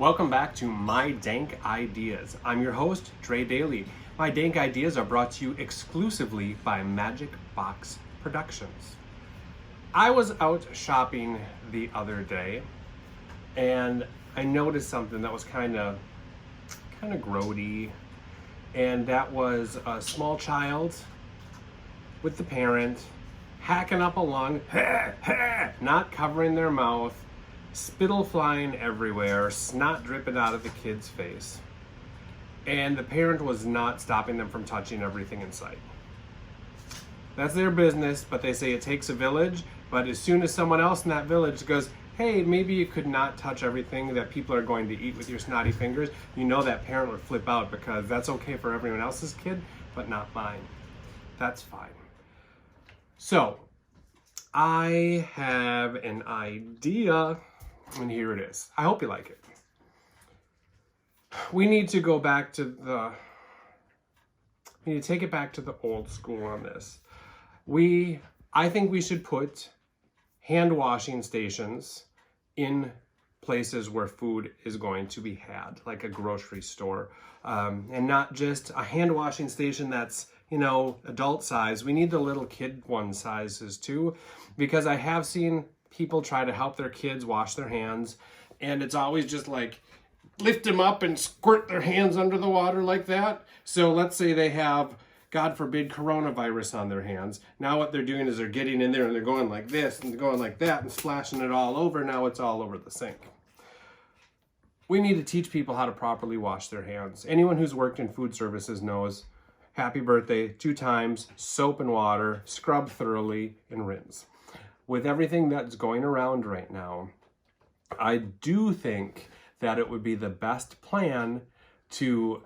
Welcome back to My Dank Ideas. I'm your host, Dre Daly. My Dank Ideas are brought to you exclusively by Magic Box Productions. I was out shopping the other day and I noticed something that was kind of grody, and that was a small child with the parent hacking up a lung, not covering their mouth, spittle flying everywhere, snot dripping out of the kid's face. And the parent was not stopping them from touching everything in sight. That's their business, but they say it takes a village. But as soon as someone else in that village goes, hey, maybe you could not touch everything that people are going to eat with your snotty fingers, you know that parent would flip out, because that's okay for everyone else's kid, but not mine. That's fine. So, I have an idea, and here it is. I hope you like it. We need to go back to we need to take it back to the old school on this. I think we should put hand washing stations in places where food is going to be had, like a grocery store, and not just a hand washing station that's, adult size. We need the little kid one sizes too, because I have seen people try to help their kids wash their hands, and it's always just like lift them up and squirt their hands under the water like that. So let's say they have, God forbid, coronavirus on their hands. Now what they're doing is they're getting in there and they're going like this and going like that and splashing it all over. Now it's all over the sink. We need to teach people how to properly wash their hands. Anyone who's worked in food services knows, happy birthday, 2 times, soap and water, scrub thoroughly, and rinse. With everything that's going around right now, I do think that it would be the best plan to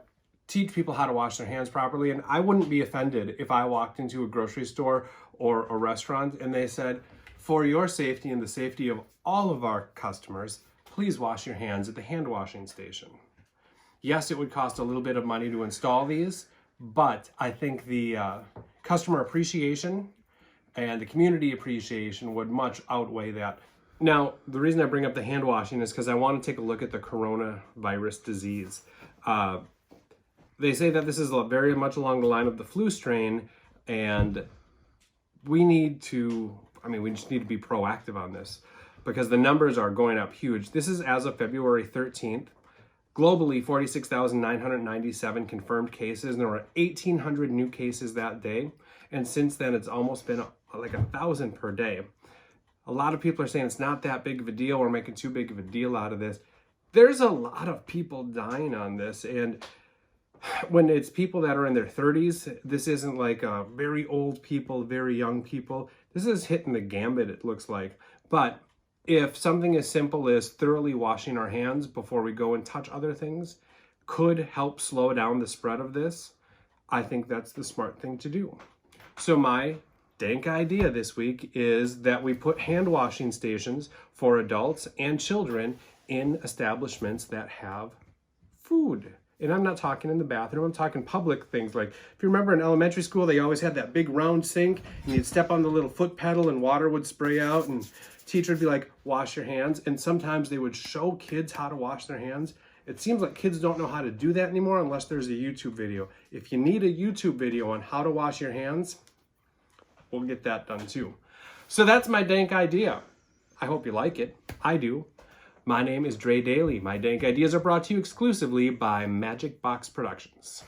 teach people how to wash their hands properly. And I wouldn't be offended if I walked into a grocery store or a restaurant and they said, for your safety and the safety of all of our customers, please wash your hands at the hand washing station. Yes, it would cost a little bit of money to install these, but I think the customer appreciation and the community appreciation would much outweigh that. Now, the reason I bring up the hand washing is because I want to take a look at the coronavirus disease. They say that this is very much along the line of the flu strain, and we just need to be proactive on this because the numbers are going up huge. This is as of February 13th. Globally, 46,997 confirmed cases, and there were 1,800 new cases that day. And since then, it's almost been like 1,000 per day. A lot of people are saying it's not that big of a deal. We're making too big of a deal out of this. There's a lot of people dying on this. And when it's people that are in their 30s, this isn't like very old people, very young people. This is hitting the gambit, it looks like. But if something as simple as thoroughly washing our hands before we go and touch other things could help slow down the spread of this, I think that's the smart thing to do. So my dank idea this week is that we put hand washing stations for adults and children in establishments that have food. And I'm not talking in the bathroom, I'm talking public things. Like, if you remember in elementary school, they always had that big round sink and you'd step on the little foot pedal and water would spray out and teacher would be like, wash your hands. And sometimes they would show kids how to wash their hands. It seems like kids don't know how to do that anymore unless there's a YouTube video. If you need a YouTube video on how to wash your hands, we'll get that done too. So that's my dank idea. I hope you like it. I do. My name is Dre Daly. My dank ideas are brought to you exclusively by Magic Box Productions.